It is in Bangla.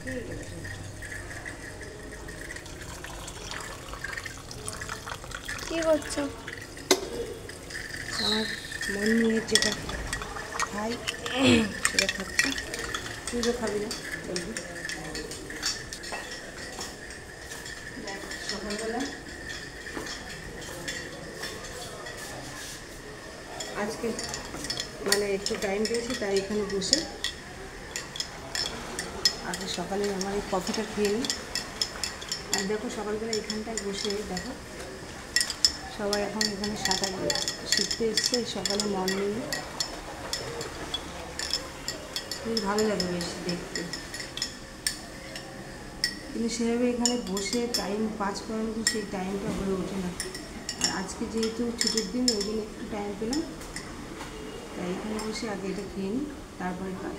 কি করছো? আমার মন নিয়ে যেটা খাই সেটা খাচ্ছি। তুই তো খাবি না বলবি? সকালবেলা আজকে মানে একটু টাইম পেয়েছি, তাই এখানে বসে আগে সকালে আমার এই কফিটা খেয়ে নিই। আর দেখো সকালবেলা এখানটায় বসে দেখো সবাই এখন এখানে সাঁতার শিখতে এসছে সকালে মর্নিংয়ে। খুবই ভালো লাগে বেশ দেখতে, কিন্তু সেভাবে এখানে বসে টাইম পাস করার মতো সেই টাইমটা হয়ে ওঠে না। আর আজকে যেহেতু ছুটির দিন ওই জন্য একটু টাইম পেলাম, তাই এখানে বসে আগে এটা খেয়ে নিই, তারপরে কাজ।